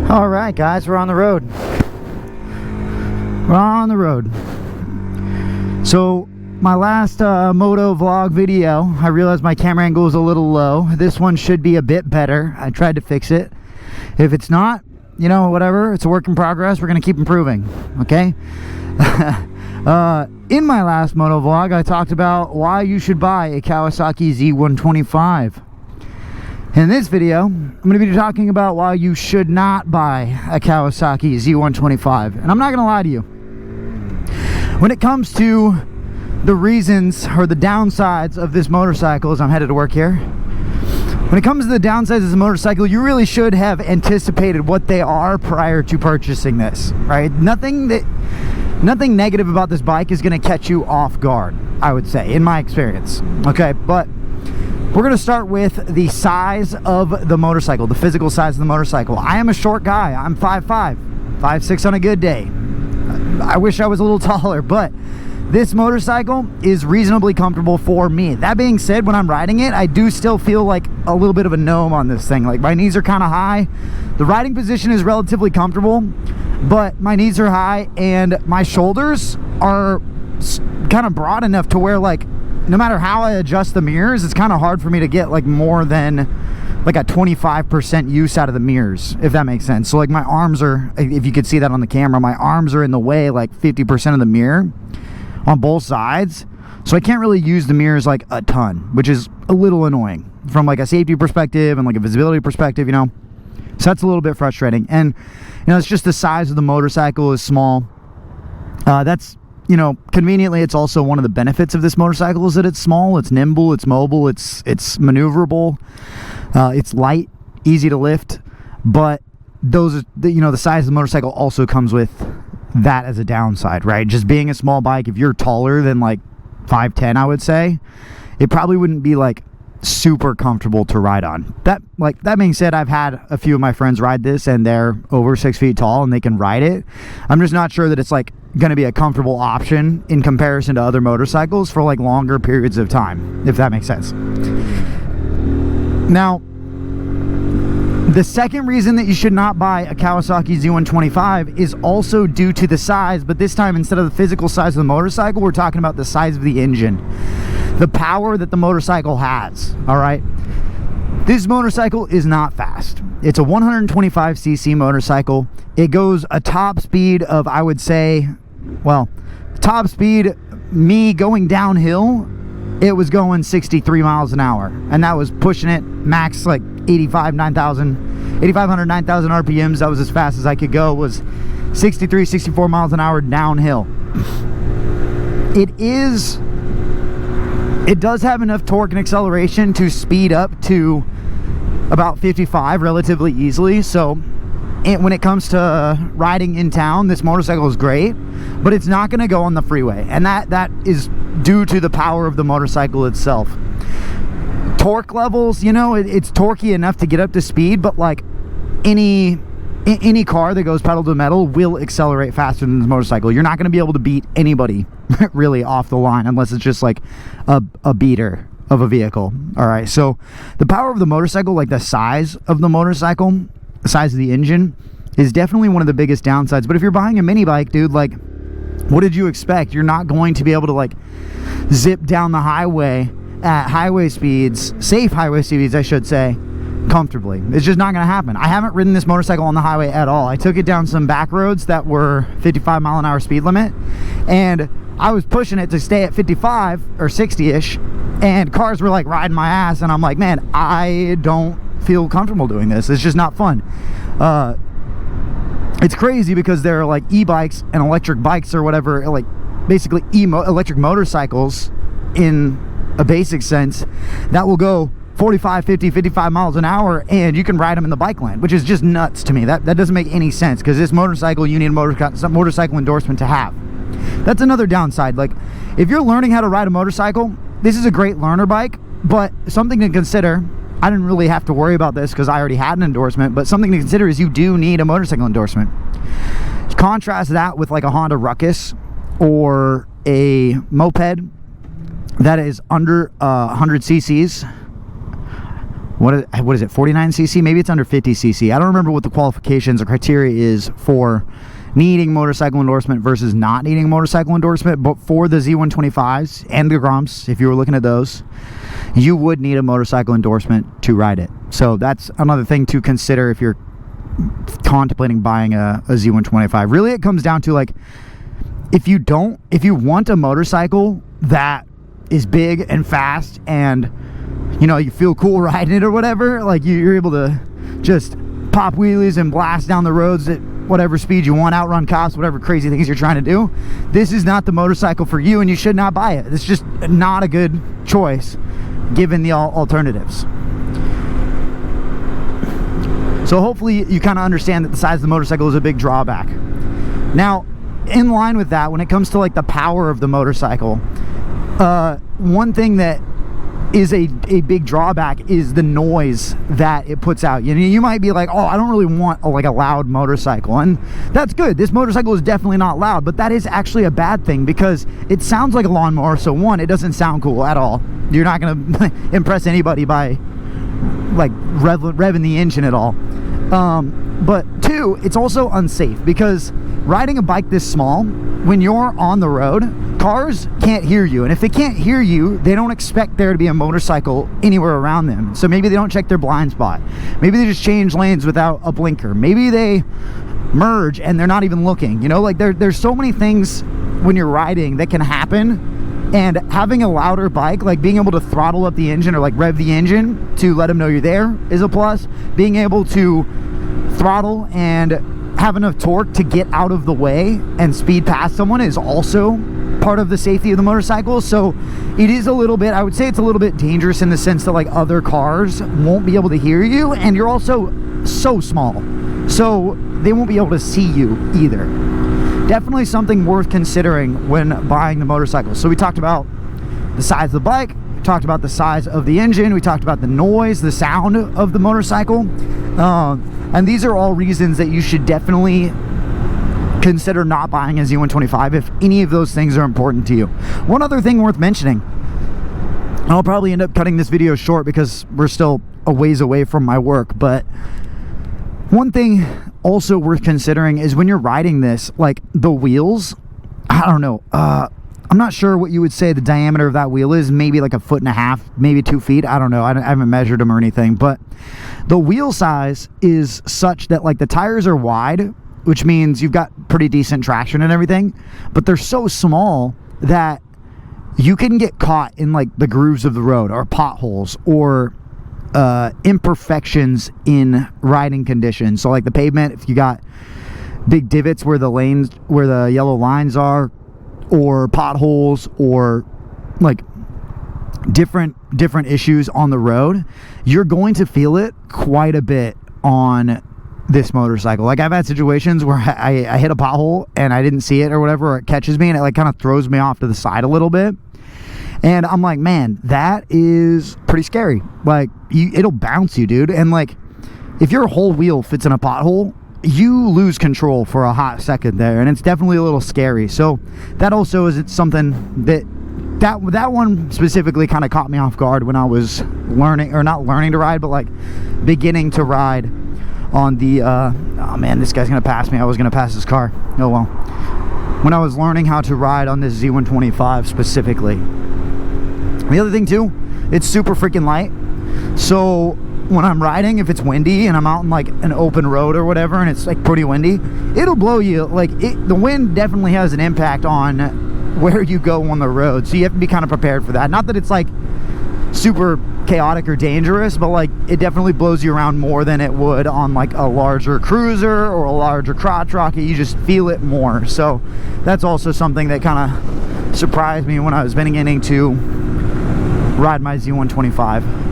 All right, guys, we're on the road. We're on the road. So my last moto vlog video, I realized my camera angle is a little low. This one should be a bit better. I tried to fix it. If it's not, you know, whatever, it's a work in progress. We're gonna keep improving, okay? In my last moto vlog, I talked about why you should buy a Kawasaki Z125. In this video, I'm going to be talking about why you should not buy a Kawasaki Z125. And I'm not going to lie to you. When it comes to the reasons or the downsides of this motorcycle, as I'm headed to work here, when it comes to the downsides of this motorcycle, you really should have anticipated what they are prior to purchasing this, right? Nothing negative about this bike is going to catch you off guard, I would say, in my experience. Okay, but we're going to start with the size of the motorcycle, the physical size of the motorcycle. I am a short guy. I'm 5'5", 5'6" on a good day. I wish I was a little taller, but this motorcycle is reasonably comfortable for me. That being said, when I'm riding it, I do still feel like a little bit of a gnome on this thing. Like, my knees are kind of high. The riding position is relatively comfortable, but my knees are high and my shoulders are kind of broad enough to where, like, no matter how I adjust the mirrors, it's kind of hard for me to get like more than like a 25% use out of the mirrors, if that makes sense. So like my arms are, if you could see that on the camera, my arms are in the way like 50% of the mirror on both sides. So I can't really use the mirrors like a ton, which is a little annoying from like a safety perspective and like a visibility perspective, you know. So that's a little bit frustrating. And you know, it's just the size of the motorcycle is small. That's, you know, conveniently, it's also one of the benefits of this motorcycle is that it's small, it's nimble, it's mobile, it's maneuverable, it's light, easy to lift. But those, you know, the size of the motorcycle also comes with that as a downside, right? Just being a small bike, if you're taller than like 5'10", I would say, it probably wouldn't be like super comfortable to ride on. That being said, I've had a few of my friends ride this and they're over 6 feet tall and they can ride it. I'm just not sure that it's like going to be a comfortable option in comparison to other motorcycles for like longer periods of time, if that makes sense. Now, the second reason that you should not buy a Kawasaki Z125 is also due to the size, but this time instead of the physical size of the motorcycle, we're talking about the size of the engine. The power that the motorcycle has, all right? This motorcycle is not fast. It's a 125cc motorcycle. It goes a top speed of, I would say, well, top speed, me going downhill, it was going 63 miles an hour. And that was pushing it max like 8,500, 9,000 RPMs. That was as fast as I could go, was 63, 64 miles an hour downhill. It does have enough torque and acceleration to speed up to about 55 relatively easily. So when it comes to riding in town, this motorcycle is great, but it's not going to go on the freeway. And that is due to the power of the motorcycle itself. Torque levels, you know, it's torquey enough to get up to speed, but like any car that goes pedal to the metal will accelerate faster than this motorcycle. You're not going to be able to beat anybody really off the line unless it's just like a beater of a vehicle. All right, so the power of the motorcycle, like the size of the motorcycle, the size of the engine, is definitely one of the biggest downsides. But if you're buying a mini bike, dude, like, what did you expect? You're not going to be able to like zip down the highway at highway speeds, safe highway speeds, I should say, comfortably. It's just not going to happen. I haven't ridden this motorcycle on the highway at all. I took it down some back roads that were 55 mile an hour speed limit, and I was pushing it to stay at 55 or 60-ish, and cars were like riding my ass, and I'm like, man, I don't feel comfortable doing this. It's just not fun. It's crazy because there are like e-bikes and electric bikes or whatever, like basically electric motorcycles in a basic sense that will go 45, 50, 55 miles an hour and you can ride them in the bike lane, which is just nuts to me. That doesn't make any sense, because this motorcycle, you need a motorcycle endorsement to have. That's another downside. Like, if you're learning how to ride a motorcycle, this is a great learner bike, but something to consider, I didn't really have to worry about this because I already had an endorsement, but something to consider is you do need a motorcycle endorsement. Contrast that with like a Honda Ruckus or a moped. that is under 100 cc's. What is it, 49 cc? Maybe it's under 50 cc. I don't remember what the qualifications or criteria is for needing motorcycle endorsement versus not needing motorcycle endorsement. But for the Z125s and the Grumps, if you were looking at those, you would need a motorcycle endorsement to ride it. So that's another thing to consider if you're contemplating buying a Z125. Really, it comes down to, like, if you want a motorcycle that is big and fast and, you know, you feel cool riding it or whatever, like you're able to just pop wheelies and blast down the roads at whatever speed you want, outrun cops, whatever crazy things you're trying to do, this is not the motorcycle for you, and you should not buy it. It's just not a good choice given the alternatives. So hopefully you kind of understand that the size of the motorcycle is a big drawback. Now, in line with that, when it comes to like the power of the motorcycle, one thing that is a big drawback is the noise that it puts out. You know, you might be like, oh, I don't really want a loud motorcycle, and that's good. This motorcycle is definitely not loud, but that is actually a bad thing because it sounds like a lawnmower. So one, it doesn't sound cool at all. You're not gonna impress anybody by like revving the engine at all. But two, it's also unsafe because riding a bike this small, when you're on the road, cars can't hear you, and if they can't hear you, they don't expect there to be a motorcycle anywhere around them. So maybe they don't check their blind spot, maybe they just change lanes without a blinker, maybe they merge and they're not even looking. You know, like there's so many things when you're riding that can happen, and having a louder bike, like being able to throttle up the engine or like rev the engine to let them know you're there, is a plus. Being able to throttle and have enough torque to get out of the way and speed past someone is also part of the safety of the motorcycle. So it is a little bit, I would say it's a little bit dangerous in the sense that like other cars won't be able to hear you, and you're also so small, so they won't be able to see you either. Definitely something worth considering when buying the motorcycle. So we talked about the size of the bike, we talked about the size of the engine, we talked about the noise, the sound of the motorcycle, and these are all reasons that you should definitely consider not buying a Z125 if any of those things are important to you. One other thing worth mentioning, and I'll probably end up cutting this video short because we're still a ways away from my work, but one thing also worth considering is when you're riding this, like the wheels, I don't know, I'm not sure what you would say the diameter of that wheel is, maybe like 1.5 feet, maybe 2 feet, I don't know, I haven't measured them or anything, but the wheel size is such that like the tires are wide, which means you've got pretty decent traction and everything, but they're so small that you can get caught in like the grooves of the road or potholes or imperfections in riding conditions. So like the pavement, if you got big divots where the lanes, where the yellow lines are, or potholes, or like different issues on the road, you're going to feel it quite a bit on this motorcycle. Like I've had situations where I hit a pothole and I didn't see it or whatever, or it catches me and it like kind of throws me off to the side a little bit, and I'm like, man, that is pretty scary. Like it'll bounce you, dude, and like if your whole wheel fits in a pothole, you lose control for a hot second there, and it's definitely a little scary. So that also is something that one specifically kind of caught me off guard when I was learning, or not learning to ride, but like beginning to ride on the oh man, this guy's gonna pass me. I was gonna pass his car. Oh well. When I was learning how to ride on this Z125 specifically. The other thing too, it's super freaking light, so when I'm riding, if it's windy and I'm out in like an open road or whatever and it's like pretty windy, it'll blow you. Like the wind definitely has an impact on where you go on the road, so you have to be kind of prepared for that. Not that it's like super chaotic or dangerous, but like it definitely blows you around more than it would on like a larger cruiser or a larger crotch rocket. You just feel it more. So that's also something that kind of surprised me when I was beginning to ride my Z125.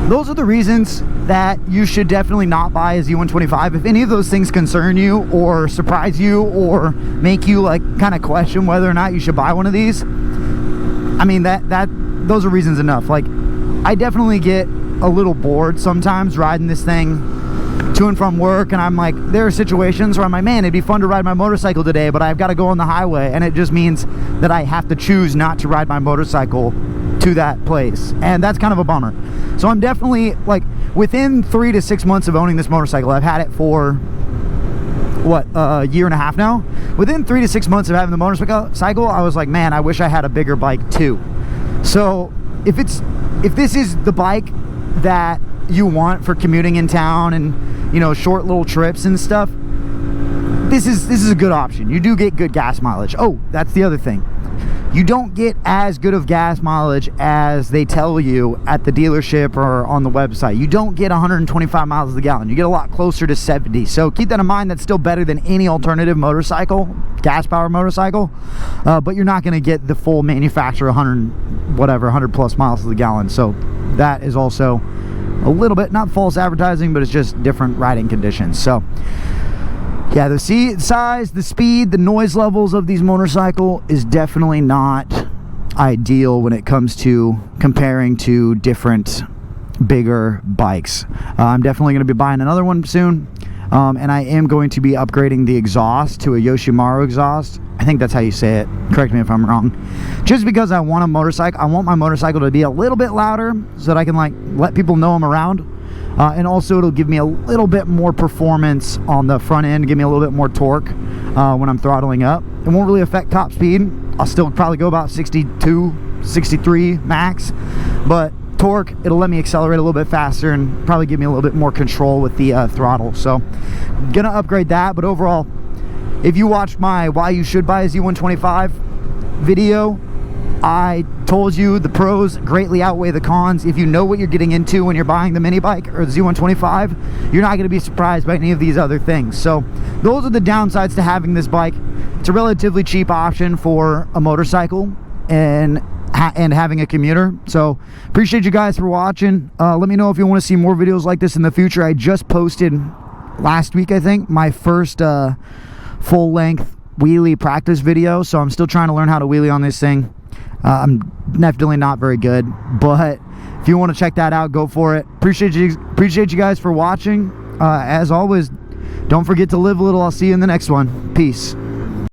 Those are the reasons that you should definitely not buy a Z125. If any of those things concern you or surprise you or make you like kind of question whether or not you should buy one of these, I mean, those are reasons enough. Like I definitely get a little bored sometimes riding this thing to and from work, and I'm like, there are situations where I'm like, man, it'd be fun to ride my motorcycle today, but I've got to go on the highway, and it just means that I have to choose not to ride my motorcycle to that place, and that's kind of a bummer. So I'm definitely, like, within 3 to 6 months of owning this motorcycle, I've had it for what, a year and a half now. Within 3 to 6 months of having the motorcycle, I was like, man, I wish I had a bigger bike too. So if this is the bike that you want for commuting in town and, you know, short little trips and stuff, this is a good option. You do get good gas mileage. Oh, that's the other thing. You don't get as good of gas mileage as they tell you at the dealership or on the website. You don't get 125 miles to the gallon. You get a lot closer to 70. So keep that in mind. That's still better than any alternative motorcycle, gas power motorcycle. But you're not going to get the full manufacturer 100 plus miles to the gallon. So that is also a little bit, not false advertising, but it's just different riding conditions. So yeah, the seat size, the speed, the noise levels of these motorcycles is definitely not ideal when it comes to comparing to different bigger bikes. I'm definitely going to be buying another one soon, and I am going to be upgrading the exhaust to a Yoshimaru exhaust. I think that's how you say it. Correct me if I'm wrong. Just because I want my motorcycle to be a little bit louder so that I can, like, let people know I'm around. And also it'll give me a little bit more performance on the front end, give me a little bit more torque when I'm throttling up. It won't really affect top speed. I'll still probably go about 62, 63 max, but torque, it'll let me accelerate a little bit faster and probably give me a little bit more control with the throttle. So gonna upgrade that. But overall, if you watched my why you should buy a Z125 video, I told you the pros greatly outweigh the cons. If you know what you're getting into when you're buying the mini bike or the Z125, you're not going to be surprised by any of these other things. So those are the downsides to having this bike. It's a relatively cheap option for a motorcycle and having a commuter. So appreciate you guys for watching. Let me know if you want to see more videos like this in the future. I just posted last week, I think, my first full-length wheelie practice video. So I'm still trying to learn how to wheelie on this thing. I'm definitely not very good, but if you want to check that out, go for it. Appreciate you guys for watching. As always, don't forget to live a little. I'll see you in the next one. Peace.